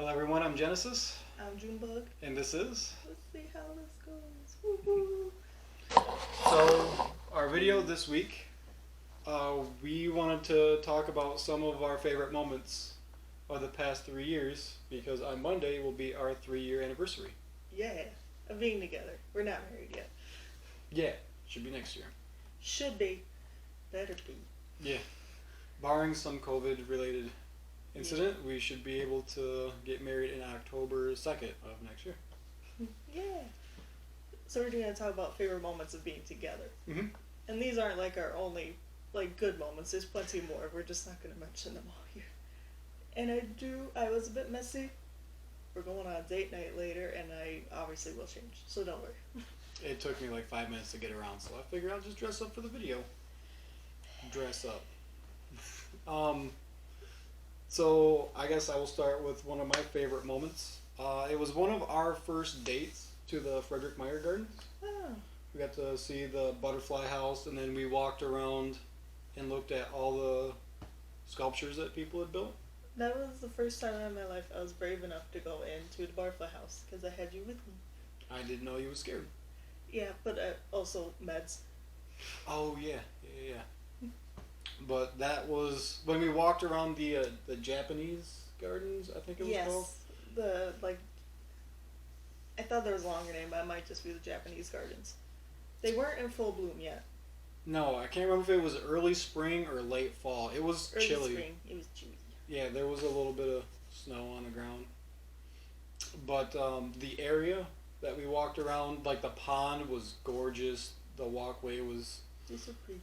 Hello everyone, I'm Genesis, I'm Junebug. and this is... Let's see how this goes. Woo-hoo. So, our video this week, we wanted to talk about some of our favorite moments of the past 3 years, because on Monday will be our 3-year anniversary. Yeah, of being together. We're not married yet. Yeah, should be next year. Should be. Better be. Yeah. Barring some COVID-related incident, we should be able to get married in October 2nd of next year. Yeah. So we're going to talk about favorite moments of being together. Mm-hmm. And these aren't like our only good moments. There's plenty more. We're just not going to mention them all here. And I was a bit messy. We're going on a date night later, and I obviously will change. So don't worry. It took me like 5 minutes to get around, so I figured I'll just dress up for the video. Dress up. So I guess I will start with one of my favorite moments. It was one of our first dates to the Frederick Meyer Gardens. Oh. We got to see the butterfly house, and then we walked around and looked at all the sculptures that people had built. That was the first time in my life I was brave enough to go into the butterfly house because I had you with me. I didn't know you was scared. Yeah, but also meds. Oh yeah. But that was when we walked around the Japanese gardens, I think it was called. Yes, I thought there was a longer name, but it might just be the Japanese gardens. They weren't in full bloom yet. No, I can't remember if it was early spring or late fall. It was Early chilly. spring. It was chewy. Yeah, there was a little bit of snow on the ground. But the area that we walked around, like the pond was gorgeous. The walkway was... They're so pretty.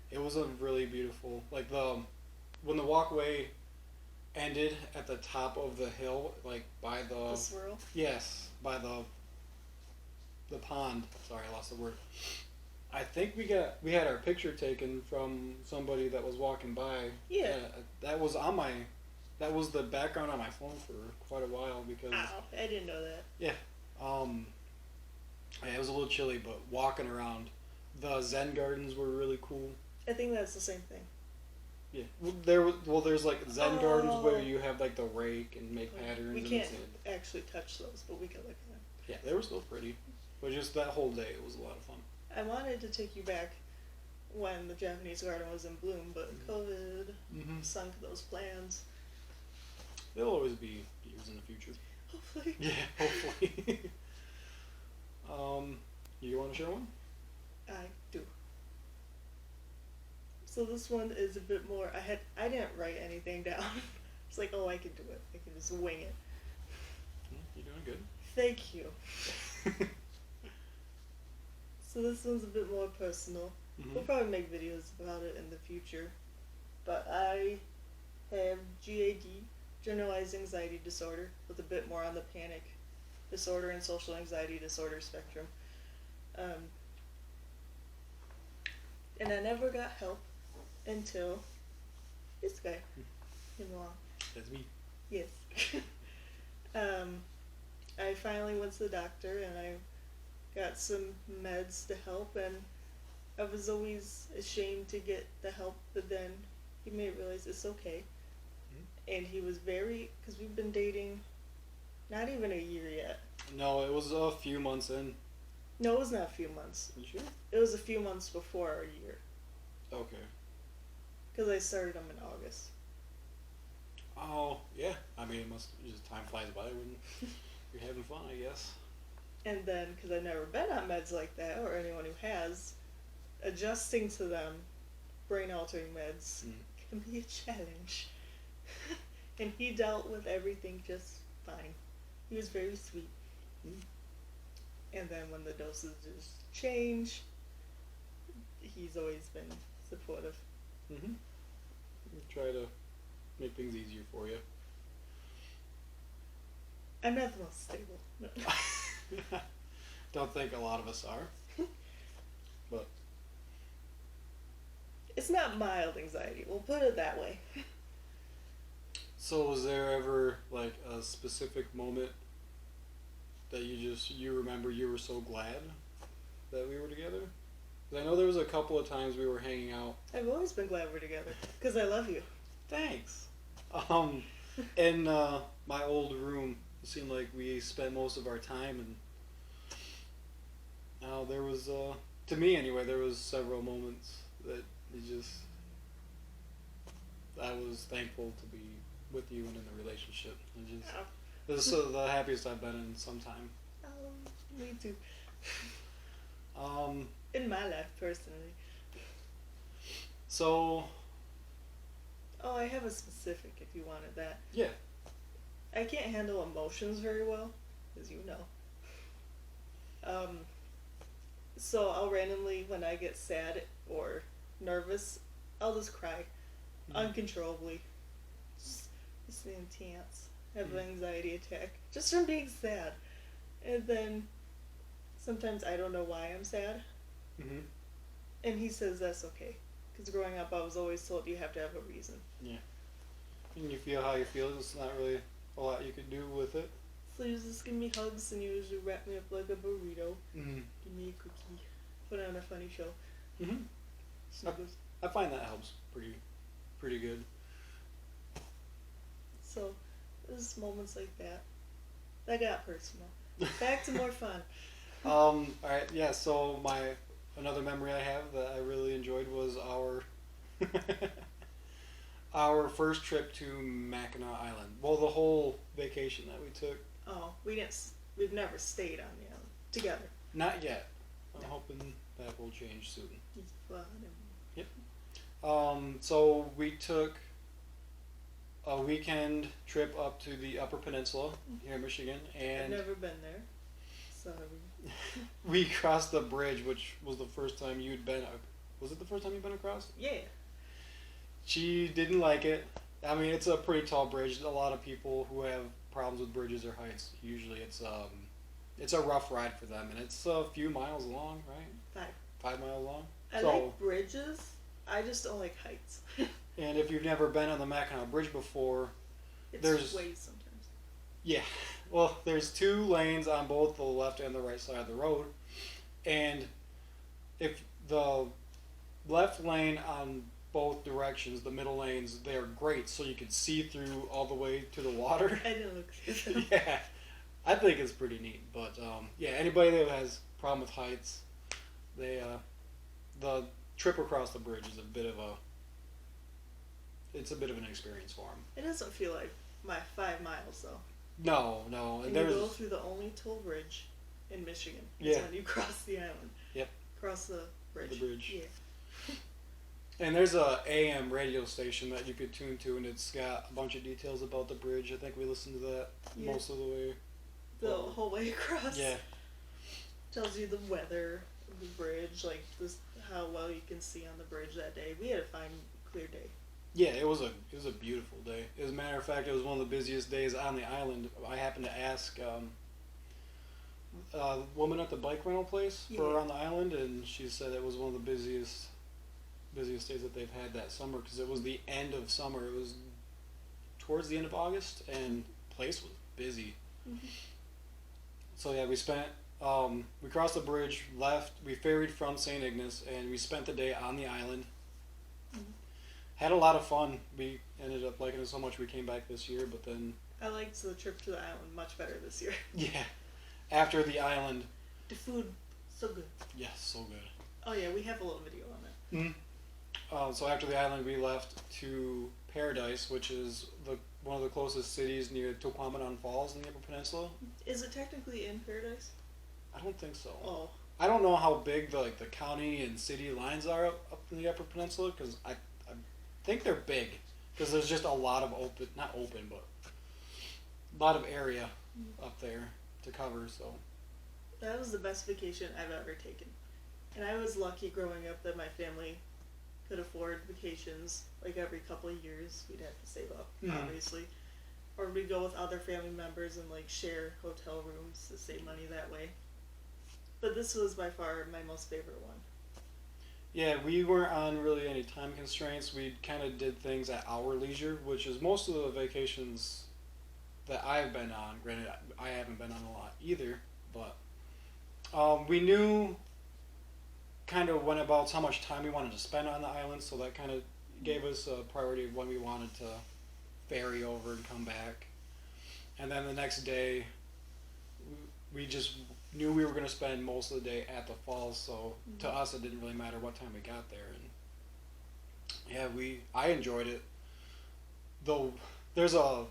It was a really beautiful... Like when the walkway ended at the top of the hill, like by the... The swirl? Yes, by the pond. Sorry, I lost the word. I think we had our picture taken from somebody that was walking by. Yeah. That was the background on my phone for quite a while because... Ow, I didn't know that. Yeah. Yeah, it was a little chilly, but walking around, the Zen gardens were really cool. I think that's the same thing. Yeah. There's like Zen gardens where you have like the rake and make patterns. We and can't actually touch those, but we can look at them. Yeah, they were still pretty. But just that whole day, it was a lot of fun. I wanted to take you back when the Japanese garden was in bloom, but COVID sunk those plans. There'll always be years in the future. Hopefully. Yeah, hopefully. You want to share one? I do. So this one is a bit more. I didn't write anything down. It's like, oh, I can do it. I can just wing it. Yeah, you're doing good. Thank you. So this one's a bit more personal. We'll probably make videos about it in the future. But I have GAD, generalized anxiety disorder, with a bit more on the panic disorder and social anxiety disorder spectrum. And I never got help until this guy came along. That's me. Yes. I finally went to the doctor and I got some meds to help, and I was always ashamed to get the help, but then he made me realize it's okay. And he was because we've been dating not even a year yet. No, it was a few months in. No, it was not a few months. You sure? It was a few months before our year. Okay. Because I started them in August. Oh, yeah. I mean, just time flies by when you're having fun, I guess. And then, because I've never been on meds like that, or anyone who has, adjusting to them, brain-altering meds, can be a challenge. And he dealt with everything just fine. He was very sweet. And then when the dosages change, he's always been supportive. Try to make things easier for you. I'm not the most stable. No. Don't think a lot of us are. But it's not mild anxiety, we'll put it that way. so was there ever like a specific moment that you remember you were so glad that we were together? 'Cause I know there was a couple of times we were hanging out. I've always been glad we're together, because I love you. Thanks. in my old room, it seemed like we spent most of our time, and there was, to me anyway, there was several moments that I was thankful to be with you and in the relationship. And just, Oh. this is the happiest I've been in some time. Me too. Um, In my life, personally. so, Oh, I have a specific if you wanted that. yeah. I can't handle emotions very well, as you know. So I'll randomly, when I get sad or nervous, I'll just cry uncontrollably. Just intense. Have an anxiety attack just from being sad. And then sometimes I don't know why I'm sad. Mm-hmm. And he says that's okay. Because growing up, I was always told you have to have a reason. Yeah. And you feel how you feel. There's not really a lot you can do with it. So you just give me hugs and you usually wrap me up like a burrito. Mm-hmm. Give me a cookie. Put on a funny show. Mm-hmm. Snuggles. I find that helps pretty good. So, there's moments like that. That got personal. Back to more fun. All right, yeah. So another memory I have that I really enjoyed was our our first trip to Mackinac Island. Well, the whole vacation that we took. Oh, we've never stayed on the island together. Not yet. I'm No. hoping that will change soon. It's fun. So we took a weekend trip up to the Upper Peninsula here in Michigan, I've and never been there. Sorry. we crossed the bridge, which was the first time you'd been. Was it the first time you'd been across? Yeah. She didn't like it. I mean, it's a pretty tall bridge. A lot of people who have problems with bridges or heights, usually it's a rough ride for them, and it's a few miles long, right? 5 miles long. I like bridges. I just don't like heights. And if you've never been on the Mackinac Bridge before, It's there's waves sometimes. yeah, well, there's 2 lanes on both the left and the right side of the road, and if the left lane on both directions, the middle lanes, they're great, so you can see through all the way to the water. I didn't look through them. Yeah, I think it's pretty neat. But yeah, anybody that has a problem with heights, the trip across the bridge is a bit of an experience for them. It doesn't feel like my 5 miles though. No, And you go through the only toll bridge in Michigan. It's when you cross the island. Yep. Cross the bridge. The bridge. Yeah. And there's a AM radio station that you could tune to, and it's got a bunch of details about the bridge. I think we listened to that most of the way. The whole way across. Yeah. Tells you the weather of the bridge, like how well you can see on the bridge that day. We had a fine, clear day. Yeah, it was a beautiful day. As a matter of fact, it was one of the busiest days on the island. I happened to ask a woman at the bike rental place for on the island, and she said it was one of the busiest days that they've had that summer, because it was the end of summer. It was towards the end of August, and the place was busy. Mm-hmm. So yeah, we crossed the bridge, left, we ferried from St. Ignace, and we spent the day on the island. Mm-hmm. Had a lot of fun. We ended up liking it so much we came back this year, but then I liked the trip to the island much better this year. yeah, after the island. The food, so good. Yes, so good. Oh yeah, we have a little video on that. Mm-hmm. So after the island, we left to Paradise, which is one of the closest cities near Toquamanon Falls in the Upper Peninsula. Is it technically in Paradise? I don't think so. Oh. I don't know how big the county and city lines are up in the Upper Peninsula, because I think they're big, because there's just a lot of not open, but a lot of area up there to cover. So that was the best vacation I've ever taken, and I was lucky growing up that my family could afford vacations like every couple of years. We'd have to save up, obviously, or we'd go with other family members and like share hotel rooms to save money that way. But this was by far my most favorite one. yeah, we weren't on really any time constraints. We kind of did things at our leisure, which is most of the vacations that I've been on. Granted, I haven't been on a lot either, but we knew kind of went about how much time we wanted to spend on the island, so that kind of gave us a priority of when we wanted to ferry over and come back. And then the next day, we just knew we were going to spend most of the day at the falls. So to us, it didn't really matter what time we got there. And yeah, I enjoyed it. Though there's a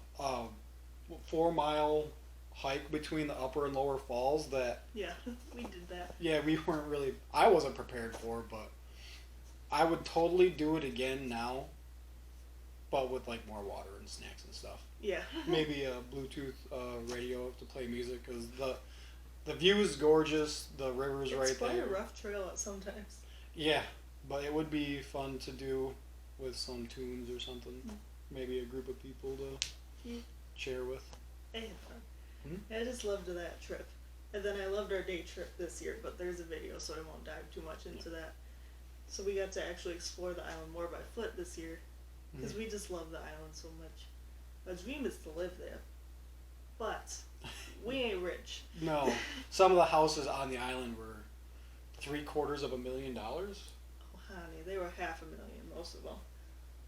4 mile hike between the upper and lower falls that Yeah, we did that. yeah, we weren't really, I wasn't prepared for, but I would totally do it again now, but with like more water and snacks and stuff. Yeah. Maybe a Bluetooth radio to play music, because the view is gorgeous, the river's right there. It's quite a rough trail at sometimes. Yeah, but it would be fun to do with some tunes or something. Maybe a group of people to share with. I had fun. I just loved that trip. And then I loved our day trip this year, but there's a video, so I won't dive too much into that. So we got to actually explore the island more by foot this year, because we just love the island so much. Our dream is to live there, but we ain't rich. No, some of the houses on the island were $750,000. Oh, honey, they were $500,000, most of them.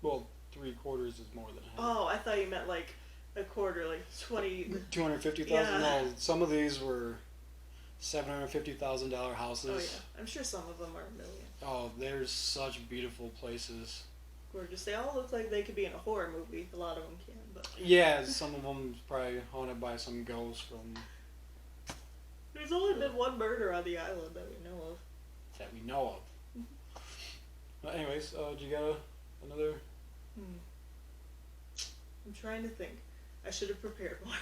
Well, 3/4 is more than half. Oh, I thought you meant like a quarter, like 20. 250,000. Yeah. No, some of these were $750,000 houses. Oh yeah, I'm sure some of them are $1 million. Oh, there's such beautiful places. Gorgeous. They all look like they could be in a horror movie. A lot of them can, but Yeah, some of them probably haunted by some ghosts from there's only been one murder on the island that we know of. that we know of. But anyways, do you got another? I'm trying to think. I should have prepared more.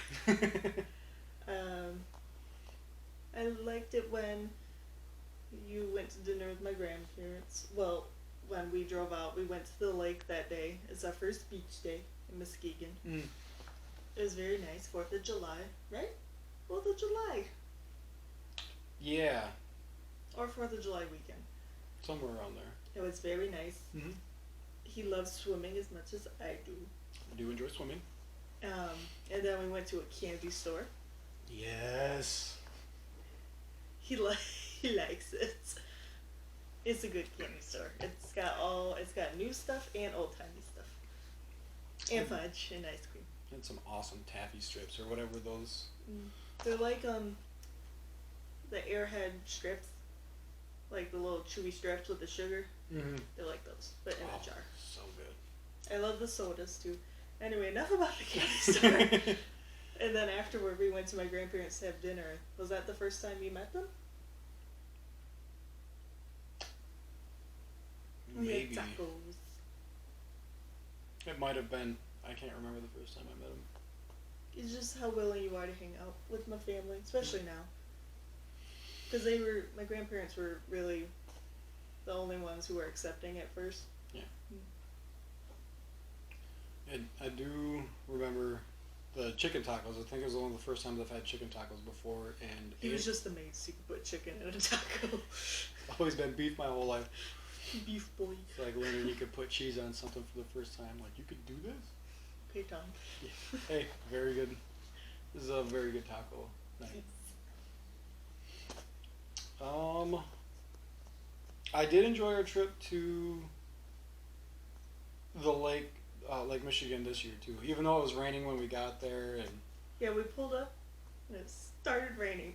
I liked it when you went to dinner with my grandparents. Well, when we drove out, we went to the lake that day. It's our first beach day in Muskegon. It was very nice. 4th of July, right? 4th of July. Yeah, Or 4th of July weekend. somewhere around there. It was very nice. Mm-hmm. He loves swimming as much as I do. I do enjoy swimming. And then we went to a candy store. Yes. He likes it. It's a good candy store. It's got new stuff and old timey stuff. And fudge and ice cream. And some awesome taffy strips or whatever those. They're like the Airhead strips, like the little chewy strips with the sugar. Mm-hmm. They're like those, but in a jar. So good. I love the sodas too. Anyway, enough about the candy store. And then afterward, we went to my grandparents to have dinner. Was that the first time you met them? We had Maybe. tacos. It might have been. I can't remember the first time I met him. It's just how willing you are to hang out with my family, especially now. Because my grandparents were really the only ones who were accepting at first. Yeah. And I do remember the chicken tacos. I think it was one of the first times I've had chicken tacos before. And He was just amazed you could put chicken in a taco. I've always been beef my whole life. Beef boy. It's like learning you could put cheese on something for the first time. Like, you could do this? Okay, Tom. Yeah. Hey, very good. This is a very good taco night. I did enjoy our trip to the Lake Michigan this year too. Even though it was raining when we got there, and Yeah, we pulled up and it started raining.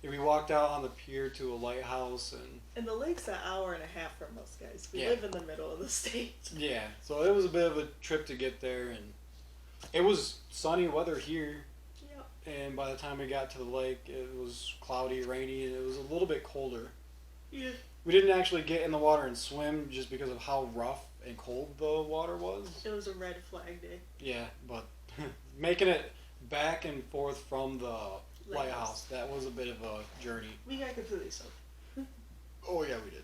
we walked out on the pier to a lighthouse, And the lake's an hour and a half from us, guys. We Yeah. live in the middle of the state. yeah, so it was a bit of a trip to get there, and it was sunny weather here. Yeah. And by the time we got to the lake, it was cloudy, rainy, and it was a little bit colder. Yeah. We didn't actually get in the water and swim just because of how rough and cold the water was. It was a red flag day. Yeah, but making it back and forth from the lighthouse, that was a bit of a journey. We got completely soaked. Oh yeah, we did.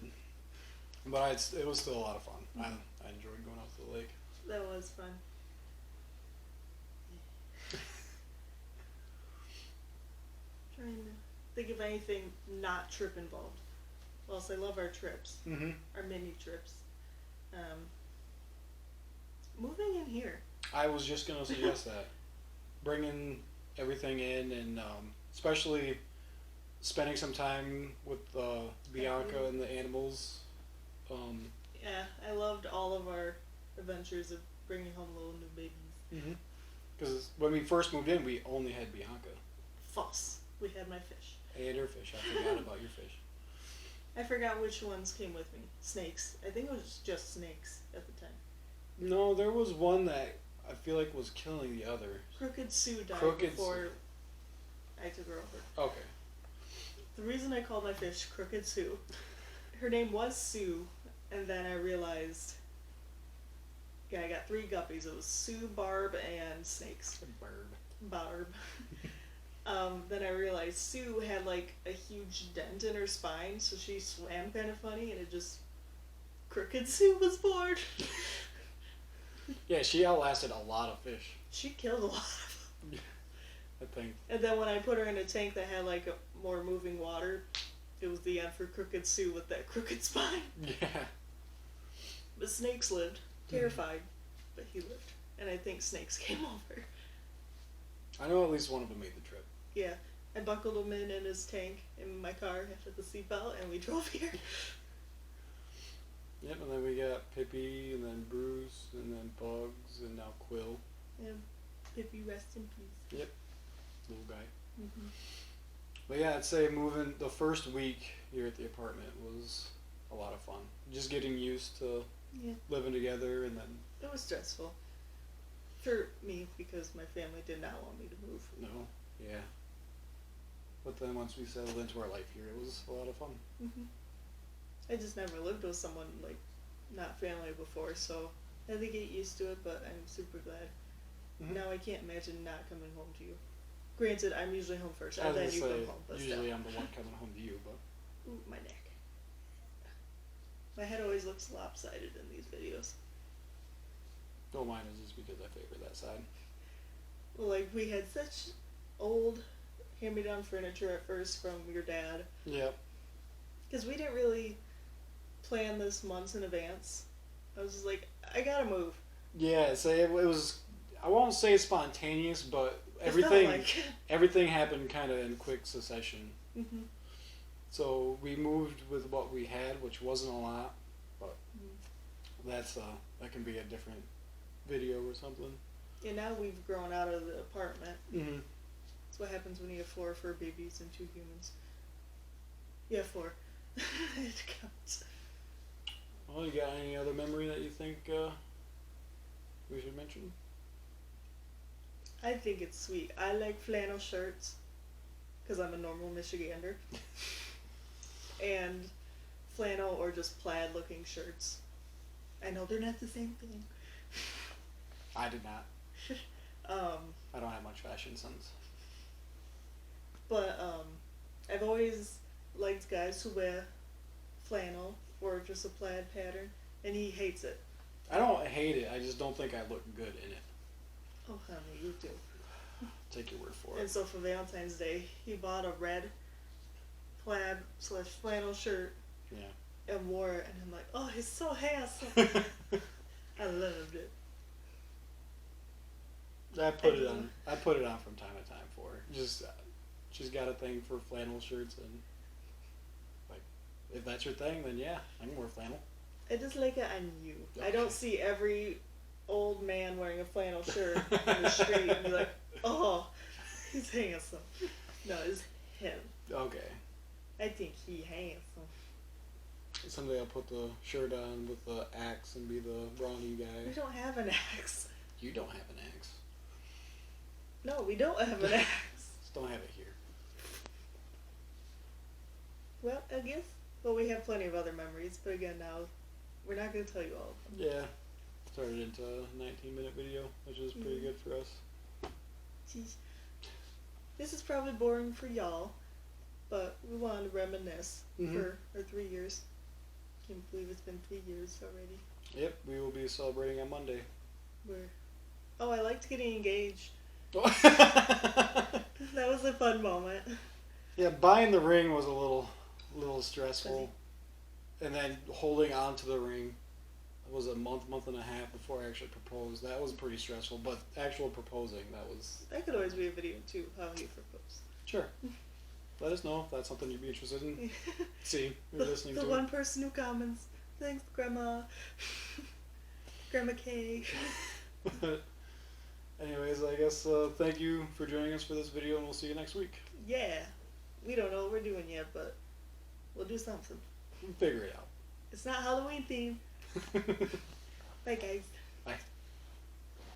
But it was still a lot of fun. I enjoyed going out to the lake. That was fun. Trying to think of anything not trip involved. Whilst I love our trips, Mm-hmm. our mini trips. Moving in here. I was just gonna suggest that, bringing everything in, and especially spending some time with Bianca and the animals. Yeah, I loved all of our adventures of bringing home little new babies. Because when we first moved in, we only had Bianca. False. We had my fish. I ate her fish. I forgot about your fish. I forgot which ones came with me. Snakes. I think it was just snakes at the time. No, there was one that I feel like was killing the other. Crooked Sue died Crooked before I took her over. Okay. The reason I called my fish Crooked Sue, her name was Sue, and then I realized, yeah, I got 3 guppies. It was Sue, Barb, and snakes. Barb. Then I realized Sue had like a huge dent in her spine, so she swam kind of funny, and it just Crooked Sue was born. Yeah, she outlasted a lot of fish. She killed a lot of them. I think. And then when I put her in a tank that had like a more moving water, it was the end for Crooked Sue with that crooked spine. Yeah. But snakes lived, terrified, but he lived, and I think snakes came over. I know at least one of them made the trip. Yeah, I buckled him in his tank in my car after the seatbelt, and we drove here. Yep, and then we got Pippi, and then Bruce, and then Bugs, and now Quill. Yeah, Pippi, rest in peace. Yep, little guy. But yeah, I'd say moving the first week here at the apartment was a lot of fun. Just getting used to living together, and then... It was stressful. For me, because my family did not want me to move. No, yeah. But then once we settled into our life here, it was a lot of fun. I just never lived with someone, like, not family before, so I had to get used to it, but I'm super glad. Now I can't imagine not coming home to you. Granted, I'm usually home first, and then you come home, but usually still. I'm the one coming home to you, but... Ooh, my neck. My head always looks lopsided in these videos. Don't mind it just because I favor that side. Well, like, we had such old hand-me-down furniture at first from your dad. Yep. Because we didn't really plan this months in advance. I was just like, I gotta move. Yeah, so it was, I won't say spontaneous, but everything happened kind of in quick succession. So we moved with what we had, which wasn't a lot, but that can be a different video or something. Yeah, now we've grown out of the apartment. That's what happens when you have 4 fur babies and 2 humans. Yeah, 4. It counts. Well, you got any other memory that you think we should mention? I think it's sweet. I like flannel shirts because I'm a normal Michigander. And flannel or just plaid looking shirts. I know they're not the same thing. I did not. I don't have much fashion sense. But I've always liked guys who wear flannel or just a plaid pattern, and he hates it. I don't hate it, I just don't think I look good in it. Oh, honey, you do. Take your word for it. And so for Valentine's Day, he bought a red plaid / flannel shirt. Yeah. And wore it, and I'm like, oh, he's so handsome. I loved it. I put it on from time to time for her. Just she's got a thing for flannel shirts, and like if that's your thing, then yeah, I can wear flannel. I just like it on you. Okay. I don't see every old man wearing a flannel shirt in the street and be like, oh, he's handsome. No, it's him. Okay. I think he handsome. Someday I'll put the shirt on with the axe and be the brawny guy. We don't have an axe. You don't have an axe. No, we don't have an axe. Just don't have it here. Well, I guess. Well, we have plenty of other memories, but again, now we're not going to tell you all of them. Yeah. Started into a 19-minute video, which was pretty good for us. Jeez. This is probably boring for y'all, but we wanted to reminisce for our 3 years. Can't believe it's been 3 years already. Yep, we will be celebrating on Monday. Oh, I liked getting engaged. That was a fun moment. Yeah, buying the ring was a little stressful, and then holding on to the ring was a month and a half before I actually proposed. That was pretty stressful, but actual proposing, that could always be a video too, how he proposed. Sure. Let us know if that's something you'd be interested in. See, you're listening to the one person who comments. Thanks, Grandma. Grandma Kay. Anyways, I guess thank you for joining us for this video, and we'll see you next week. Yeah. We don't know what we're doing yet, but we'll do something. We'll figure it out. It's not Halloween themed. Bye, guys.